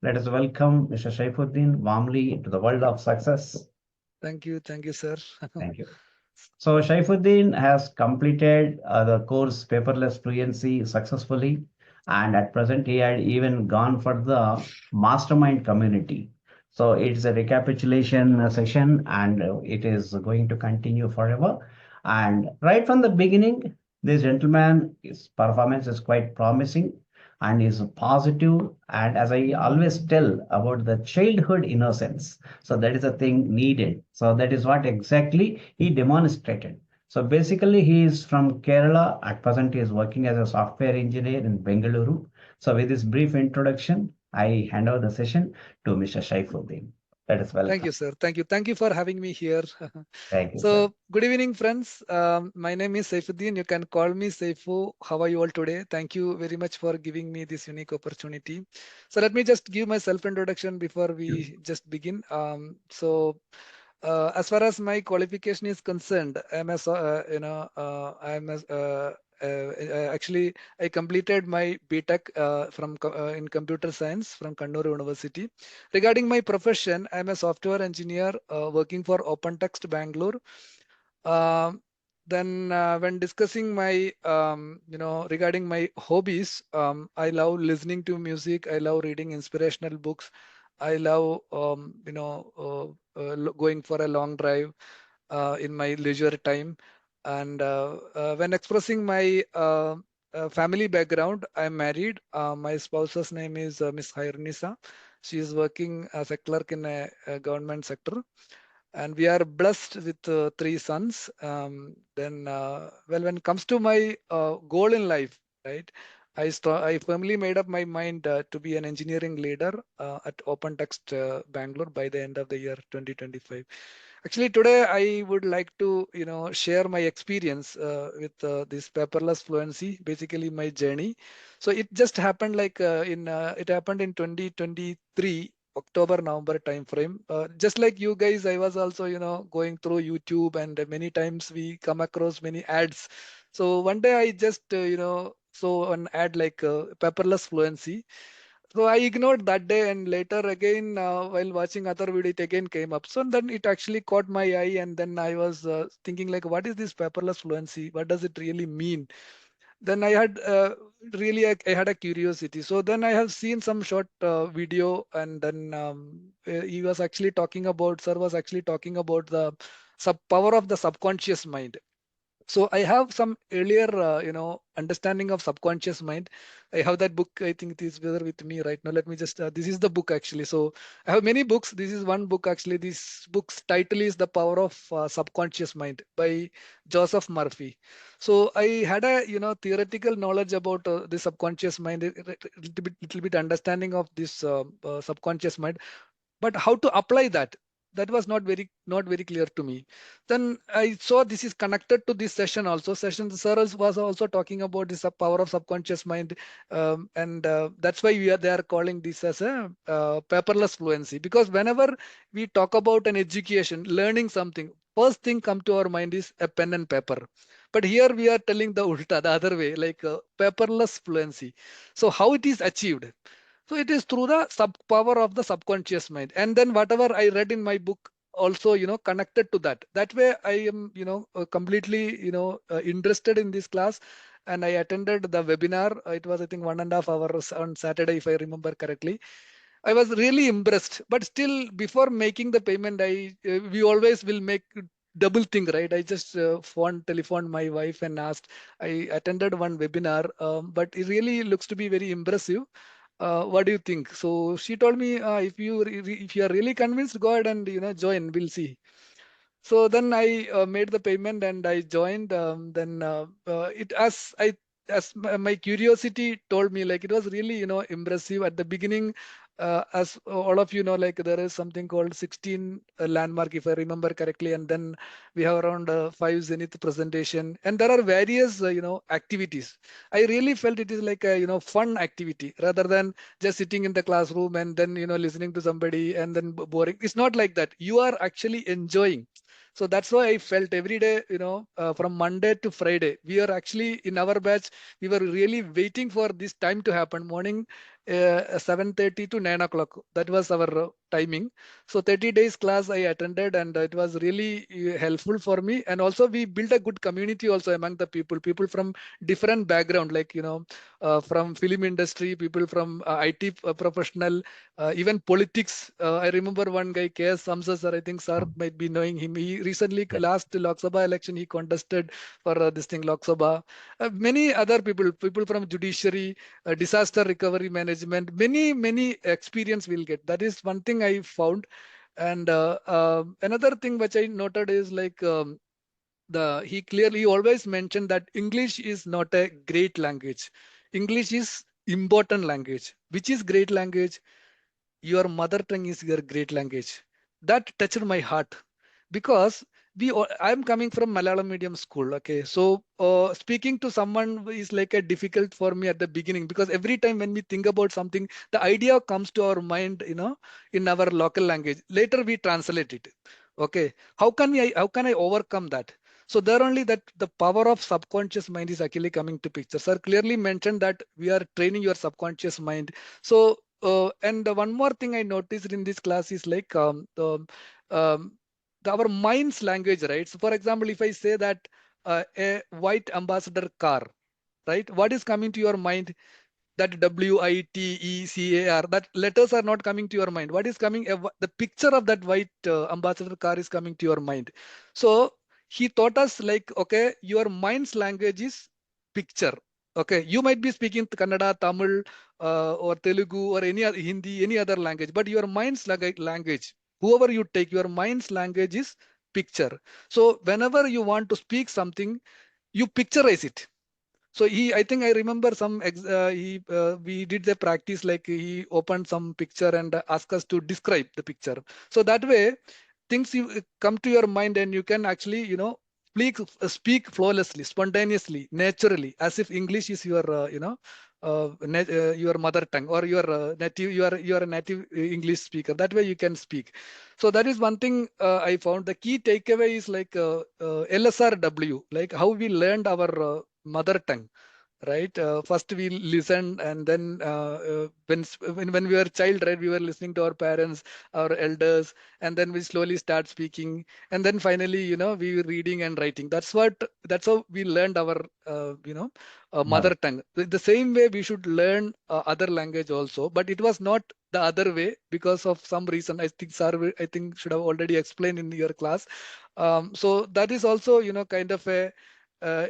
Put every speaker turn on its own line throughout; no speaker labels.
Let us welcome Mr. Shaifuddin warmly to the world of success.
Thank you, sir.
Thank you. So Shaifuddin has completed the course Paperless Fluency successfully, and at present he had even gone for the mastermind community. So it's a recapitulation session, and it is going to continue forever. And right from the beginning, this gentleman, his performance is quite promising and is positive. And as I always tell about the childhood innocence, so that is a thing needed. So that is what exactly he demonstrated. So basically, he is from Kerala. At present, he is working as a software engineer in Bengaluru. So with this brief introduction, I hand over the session to Mr. Shaifuddin. Let us
Thank
welcome.
you, sir. Thank you. Thank you for having me here.
Thank you, sir.
So, good evening, friends. My name is Saifuddin. You can call me Saifu. How are you all today? Thank you very much for giving me this unique opportunity. So, let me just give my self-introduction before we just begin. As far as my qualification is concerned, I'm a, I'm a, actually I completed my BTech in computer science from Kannur University. Regarding my profession, I'm a software engineer working for OpenText Bangalore. When discussing my, regarding my hobbies, I love listening to music. I love reading inspirational books. I love, going for a long drive in my leisure time. And when expressing my family background, I'm married. My spouse's name is Miss Hairnisa. She is working as a clerk in a government sector, and we are blessed with three sons. When it comes to my goal in life, right, I firmly made up my mind to be an engineering leader at OpenText Bangalore by the end of the year 2025. Actually, today I would like to, share my experience with this paperless fluency, basically my journey. So it just happened it happened in 2023 October, November timeframe. Just like you guys, I was also, going through YouTube, and many times we come across many ads. So one day I just, saw an ad like paperless fluency. So I ignored that day, and later again, while watching other video, it again came up. So then it actually caught my eye, and then I was thinking like, what is this paperless fluency? What does it really mean? Then I had I had a curiosity. So then I have seen some short video, and then he was actually talking about, sir was actually talking about the sub power of the subconscious mind. So I have some earlier understanding of subconscious mind. I have that book. I think it is there with me right now. Let me just this is the book actually. So I have many books. This is one book actually. This book's title is The Power of Subconscious Mind by Joseph Murphy. So I had a theoretical knowledge about the subconscious mind, little bit understanding of this subconscious mind, but how to apply that, that was not very clear to me. Then I saw this is connected to this session also. Session sir was also talking about this power of subconscious mind, and that's why they are calling this as a paperless fluency, because whenever we talk about an education, learning something, first thing come to our mind is a pen and paper. But here we are telling the ulta, the other way, like paperless fluency. So how it is achieved? So it is through the sub power of the subconscious mind. And then whatever I read in my book also, connected to that. That way I am, completely, interested in this class. And I attended the webinar. It was, I think, 1.5 hours on Saturday, if I remember correctly. I was really impressed. But still, before making the payment, we always will make double thing, right? I just telephoned my wife and asked. I attended one webinar, but it really looks to be very impressive. What do you think? So she told me, if you are really convinced, go ahead and join. We'll see. So then I made the payment and I joined. Then it as my curiosity told me, like, it was really impressive at the beginning. As all of you know, like, there is something called 16 landmark, if I remember correctly, and then we have around 5 Zenith presentation, and there are various activities. I really felt it is like a fun activity rather than just sitting in the classroom and then listening to somebody and then boring. It's not like that. You are actually enjoying. So that's why I felt every day, from Monday to Friday, we are actually in our batch, we were really waiting for this time to happen. Morning, 7:30 to 9 o'clock. That was our timing. So 30 days class I attended, and it was really helpful for me. And also we built a good community also among the people from different background, like from film industry, people from IT professional, even politics. I remember one guy, K.S. Samsa sir, I think sir might be knowing him. He recently,
Yeah.
last Lok Sabha election, he contested for this thing, Lok Sabha. Many other people from judiciary, disaster recovery management, many experience we'll get. That is one thing I found. And another thing which I noted is like he clearly always mentioned that English is not a great language. English is important language. Which is great language? Your mother tongue is your great language. That touched my heart because I'm coming from Malayalam medium school. Okay, so speaking to someone is like a difficult for me at the beginning, because every time when we think about something, the idea comes to our mind, in our local language. Later we translate it. Okay, how can I overcome that? So there only that the power of subconscious mind is actually coming to picture. Sir clearly mentioned that we are training your subconscious mind. So and one more thing I noticed in this class is like um, our mind's language, right? So, for example, if I say that a white ambassador car, right? What is coming to your mind? That WITECAR, that letters are not coming to your mind. What is coming? The picture of that white ambassador car is coming to your mind. So he taught us like, okay, your mind's language is picture. Okay, you might be speaking Kannada, Tamil, or Telugu, or any other Hindi, any other language, but your mind's language, whoever you take, your mind's language is picture. So whenever you want to speak something, you picturize it. So I think I remember we did the practice, like he opened some picture and asked us to describe the picture. So that way, things you come to your mind, and you can actually, speak flawlessly, spontaneously, naturally, as if English is your, your mother tongue, or your native, you are a native English speaker. That way you can speak. So that is one thing I found. The key takeaway is like LSRW, like how we learned our mother tongue, right? First we listened, and then when we were child, right, we were listening to our parents, our elders, and then we slowly start speaking, and then finally, we were reading and writing. That's how we learned our mother
Mother.
tongue. The same way we should learn other language also, but it was not the other way because of some reason. I think sir, I think should have already explained in your class. So that is also, kind of a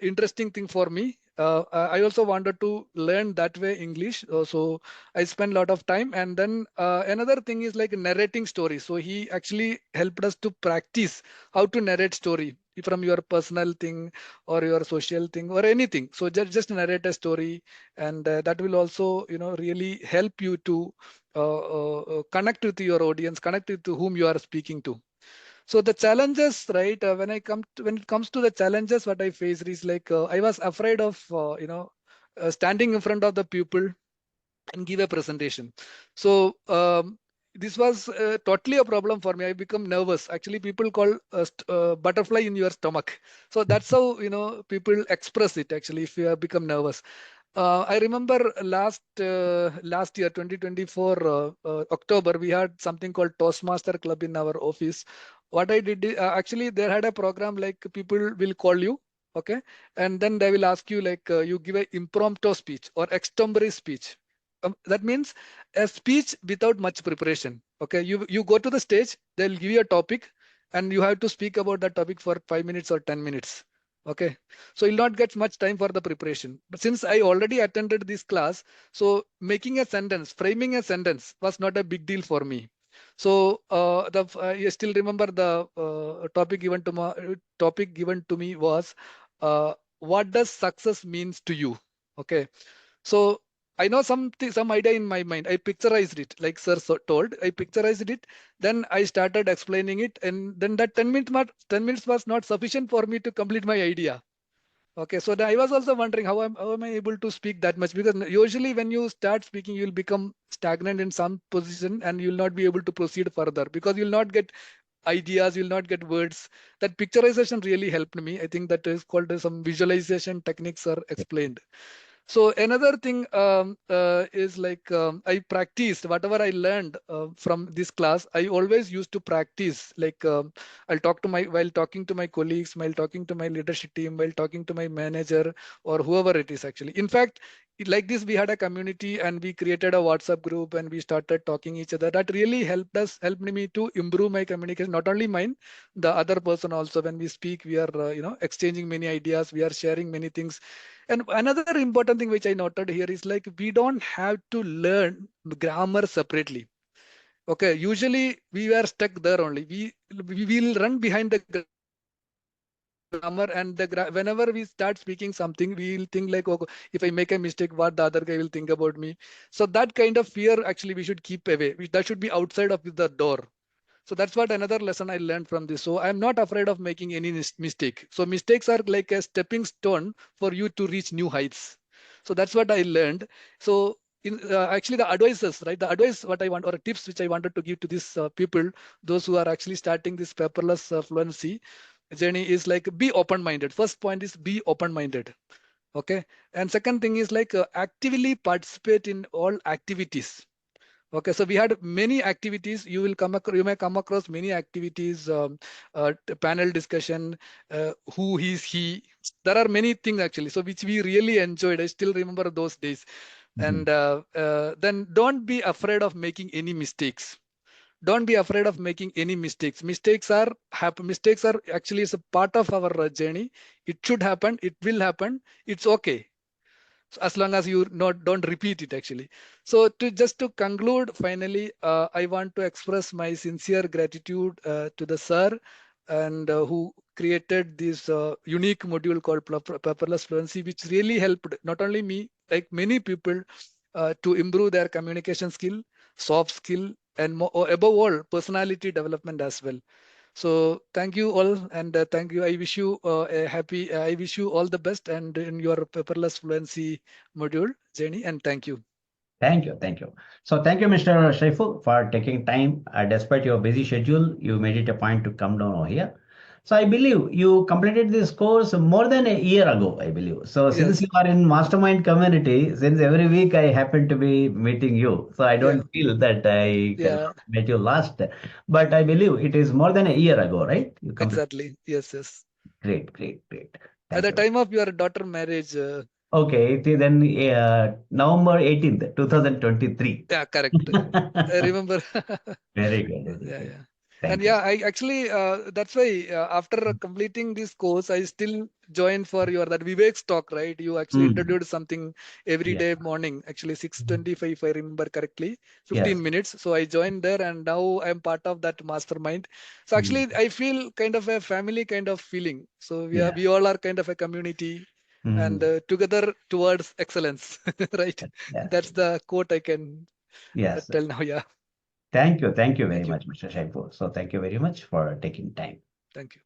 interesting thing for me. I also wanted to learn that way English. So I spent a lot of time. And then another thing is like narrating stories. So he actually helped us to practice how to narrate story from your personal thing or your social thing or anything. So just narrate a story, and that will also, really help you to connect with your audience, connect with whom you are speaking to. So the challenges, right? When it comes to the challenges, what I faced is like I was afraid of, standing in front of the people and give a presentation. So this was totally a problem for me. I become nervous. Actually, people call butterfly in your stomach. So that's how, people express it. Actually, if you have become nervous. I remember last year, 2024 October, we had something called Toastmaster Club in our office. What I did, actually, they had a program like people will call you, okay, and then they will ask you like you give a impromptu speech or extempore speech. That means a speech without much preparation. Okay, you go to the stage, they'll give you a topic, and you have to speak about that topic for 5 minutes or 10 minutes. Okay, so you'll not get much time for the preparation. But since I already attended this class, so making a sentence, framing a sentence was not a big deal for me. So I still remember the topic given to me was what does success means to you? Okay, so I know some idea in my mind. I picturized it, like sir told. I picturized it. Then I started explaining it, and then that 10 minutes was not sufficient for me to complete my idea. Okay, so I was also wondering how am I able to speak that much? Because usually when you start speaking, you'll become stagnant in some position, and you'll not be able to proceed further because you'll not get ideas, you'll not get words. That picturization really helped me. I think that is called some visualization techniques are explained. So another thing is like I practiced whatever I learned from this class. I always used to practice. Like I'll talk to my while talking to my colleagues, while talking to my leadership team, while talking to my manager or whoever it is. Actually, in fact, like this, we had a community and we created a WhatsApp group and we started talking each other. That really helped me to improve my communication. Not only mine, the other person also. When we speak, we are exchanging many ideas. We are sharing many things. And another important thing which I noted here is like we don't have to learn grammar separately. Okay, usually we were stuck there only. We will run behind the grammar and whenever we start speaking something, we'll think like, oh, if I make a mistake, what the other guy will think about me. So that kind of fear actually we should keep away. That should be outside of the door. So that's what another lesson I learned from this. So I'm not afraid of making any mistake. So mistakes are like a stepping stone for you to reach new heights. So that's what I learned. So actually the advices, right? The advice what I want or tips which I wanted to give to these people, those who are actually starting this paperless fluency journey is like be open-minded. First point is be open-minded. Okay. And second thing is like actively participate in all activities. Okay, so we had many activities. You may come across many activities, panel discussion, who is he. There are many things actually, so which we really enjoyed. I still remember those days.
Mhm.
And then don't be afraid of making any mistakes. Don't be afraid of making any mistakes. Mistakes are happen. Mistakes are actually is a part of our journey. It should happen. It will happen. It's okay, so as long as you not don't repeat it actually. So to just to conclude finally, I want to express my sincere gratitude to the sir and who created this unique module called paperless fluency, which really helped not only me, like many people, to improve their communication skill, soft skill, and above all personality development as well. So thank you all, and thank you. I wish you a happy. I wish you all the best, and in your paperless fluency module journey. And thank you.
Thank you. Thank you. So thank you, Mr. Shaifu, for taking time. Despite your busy schedule, you made it a point to come down over here. So I believe you completed this course more than a year ago, I believe. So since
Yes.
you are in mastermind community, since every week I happen to be meeting you, so I
Yeah.
don't feel that I kind
Yeah.
of met you last, but I believe it is more than a year ago, right? You completed.
Exactly. Yes. Yes.
Great, great, great.
At
Thank
the
you.
time of your daughter marriage.
Okay, it is then November 18th, 2023.
Yeah. Correct. I remember.
Very good, very
Yeah,
good.
yeah. And
Thank you.
yeah, I actually that's why after completing this course, I still joined for your that Vivek's talk, right? You actually
Mm.
introduced something every
Yes,
day morning, actually 6:25, if I remember correctly,
yes.
15 minutes. So I joined there, and now I'm part of that mastermind. So
Mm.
actually, I feel kind of a family kind of feeling. So
Yeah.
we all are kind of a community, and
Mm.
together towards excellence, right?
Yes,
That's the quote I can
yes.
tell now. Yeah.
Thank you. Thank you very
Thank you.
much, Mr. Shaifu. So thank you very much for taking time.
Thank you.